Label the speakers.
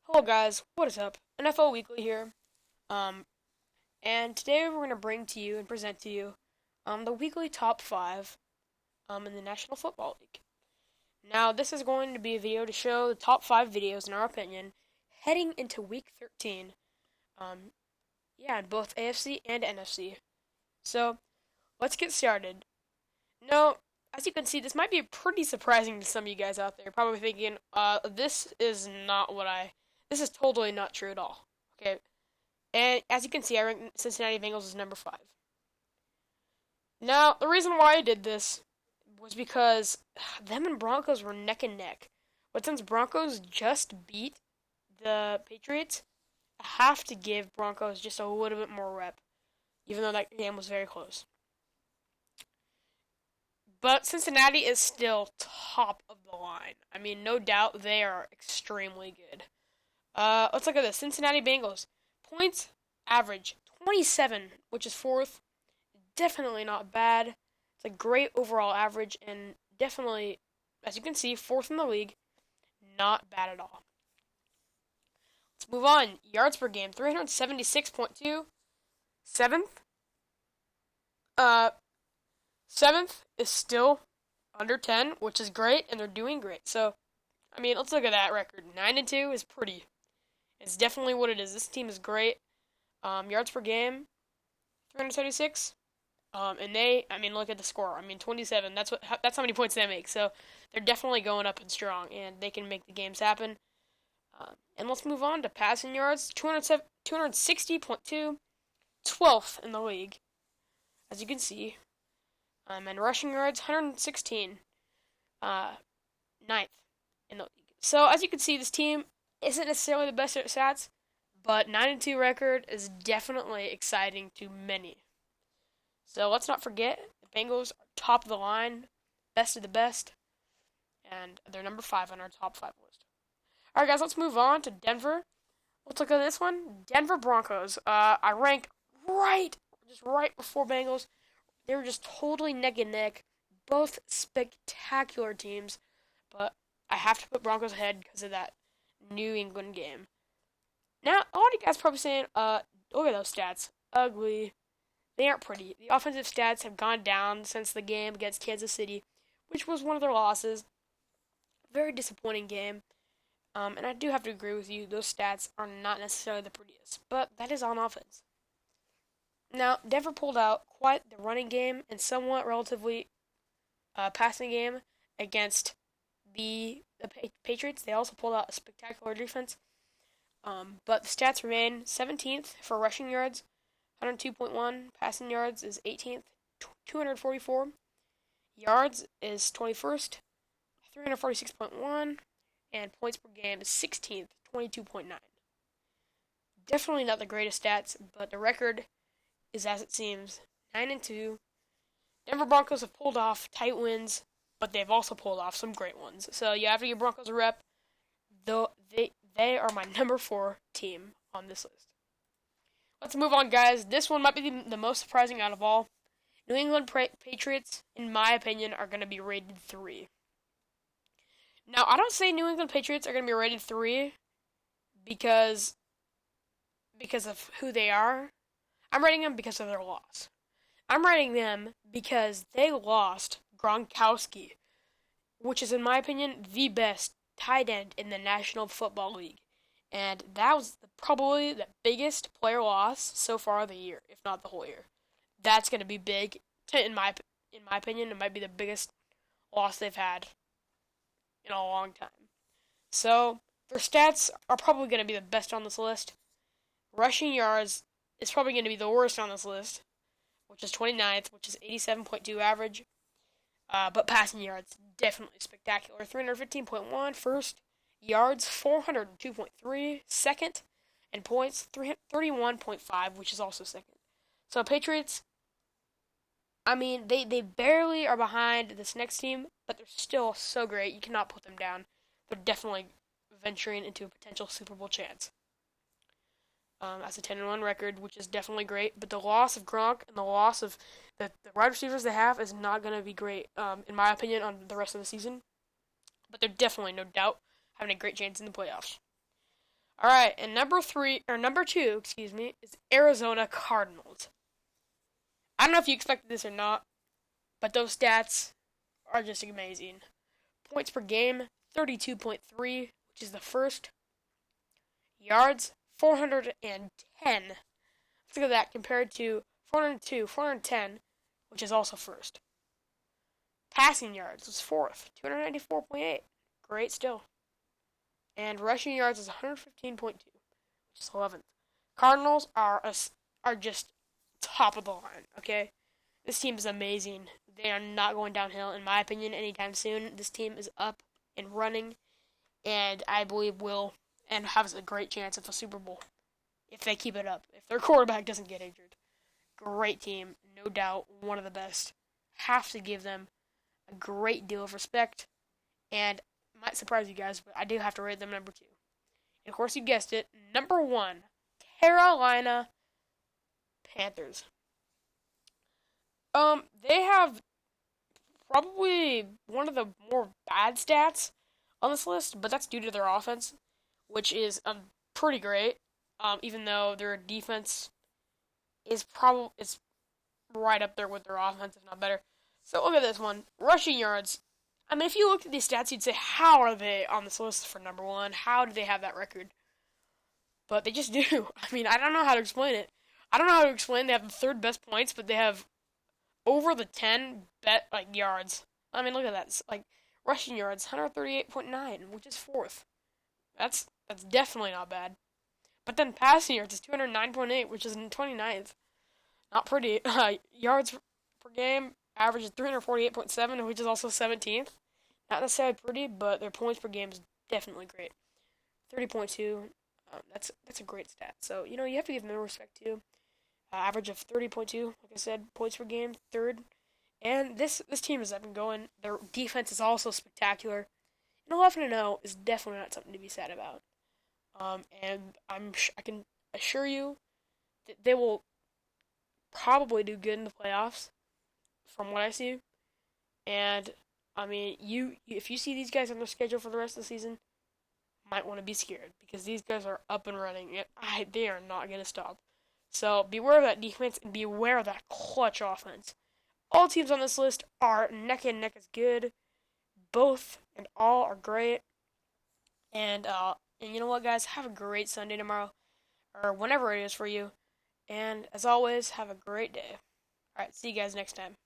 Speaker 1: Hello guys, what is up? NFL Weekly here. Um, and today we're gonna bring to you and present to you the weekly top five in the National Football League. Now this is going to be a video to show the top five videos in our opinion heading into Week 13. Um, yeah, in both AFC and NFC. So let's get started. Now, as you can see, this might be pretty surprising to some of you guys out there. Probably thinking, this is not what I. This is totally not true at all. Okay, and as you can see, I ranked Cincinnati Bengals as number five. Now, the reason why I did this was because them and Broncos were neck and neck. But since Broncos just beat the Patriots, I have to give Broncos just a little bit more rep, even though that game was very close. But Cincinnati is still top of the line. I mean, no doubt they are extremely good. Let's look at this. Cincinnati Bengals. Points average 27, which is fourth. Definitely not bad. It's a great overall average and definitely, as you can see, fourth in the league. Not bad at all. Let's move on. Yards per game, 376.2. Seventh. Seventh is still under 10, which is great, and they're doing great. So, I mean, let's look at that record. 9-2 is pretty. It's definitely what it is. This team is great. Yards per game, 376. Look at the score. 27. That's how many points they make. So they're definitely going up and strong, and they can make the games happen. And let's move on to passing yards. 260.2, 12th in the league, as you can see. And rushing yards, 116, 9th in the league. So as you can see, this team isn't necessarily the best at stats, but 9-2 record is definitely exciting to many. So let's not forget, the Bengals are top of the line, best of the best, and they're number 5 on our top 5 list. Alright guys, let's move on to Denver. Let's look at this one. Denver Broncos. I rank right before Bengals. They were just totally neck and neck. Both spectacular teams, but I have to put Broncos ahead because of that New England game. Now, a lot of you guys are probably saying, look at those stats. Ugly. They aren't pretty. The offensive stats have gone down since the game against Kansas City, which was one of their losses. Very disappointing game. And I do have to agree with you, those stats are not necessarily the prettiest, but that is on offense. Now, Denver pulled out quite the running game and somewhat relatively passing game against the Patriots. They also pulled out a spectacular defense. But the stats remain 17th for rushing yards, 102.1. Passing yards is 18th, 244. Yards is 21st, 346.1. And points per game is 16th, 22.9. Definitely not the greatest stats, but the record is as it seems, 9-2. Denver Broncos have pulled off tight wins, but they've also pulled off some great ones. So you have to give Broncos a rep. Though they are my number 4 team on this list. Let's move on, guys. This one might be the most surprising out of all. New England Patriots, in my opinion, are going to be rated 3. Now, I don't say New England Patriots are going to be rated 3 because of who they are. I'm rating them because of their loss. I'm rating them because they lost Gronkowski, which is, in my opinion, the best tight end in the National Football League. And that was probably the biggest player loss so far of the year, if not the whole year. That's going to be big. In my opinion, it might be the biggest loss they've had in a long time. So, their stats are probably going to be the best on this list. Rushing yards is probably going to be the worst on this list, which is 29th, which is 87.2 average. But passing yards, definitely spectacular. 315.1, first. Yards, 402.3, second. And points, 31.5, which is also second. So, Patriots, they barely are behind this next team, but they're still so great. You cannot put them down. They're definitely venturing into a potential Super Bowl chance. As a 10-1 record, which is definitely great. But the loss of Gronk and the loss of the wide receivers they have is not going to be great, in my opinion, on the rest of the season. But they're definitely, no doubt, having a great chance in the playoffs. All right, and number two, excuse me, is Arizona Cardinals. I don't know if you expected this or not, but those stats are just amazing. Points per game, 32.3, which is the first. Yards, 410. Let's look at that compared to 402, 410, which is also first. Passing yards was fourth, 294.8. Great still. And rushing yards is 115.2, which is 11th. Cardinals are just top of the line, okay? This team is amazing. They are not going downhill, in my opinion, anytime soon. This team is up and running, and I believe will and has a great chance of a Super Bowl if they keep it up. If their quarterback doesn't get injured. Great team, no doubt, one of the best. Have to give them a great deal of respect, and it might surprise you guys, but I do have to rate them number two. And of course, you guessed it, number one, Carolina Panthers. They have probably one of the more bad stats on this list, but that's due to their offense, which is pretty great. Even though their defense is right up there with their offense, if not better. So look at this one, rushing yards. I mean, if you looked at these stats, you'd say, how are they on this list for number one? How do they have that record? But they just do. I mean, I don't know how to explain it. I don't know how to explain they have the third best points, but they have over the 10 yards. I mean, look at that. It's like rushing yards, 138.9, which is fourth. That's definitely not bad. But then passing yards is 209.8, which is in 29th. Not pretty. Yards per game average is 348.7, which is also 17th. Not necessarily pretty, but their points per game is definitely great. 30.2. That's a great stat. So you have to give them respect too. Average of 30.2, like I said, points per game, third. And this team is up and going. Their defense is also spectacular. And 11-0 is definitely not something to be sad about. And I can assure you that they will probably do good in the playoffs, from what I see. And I mean, if you see these guys on their schedule for the rest of the season, might want to be scared because these guys are up and running. And they are not going to stop. So beware of that defense and beware of that clutch offense. All teams on this list are neck and neck as good. Both and all are great. And you know what, guys? Have a great Sunday tomorrow, or whenever it is for you. And as always, have a great day. All right, see you guys next time.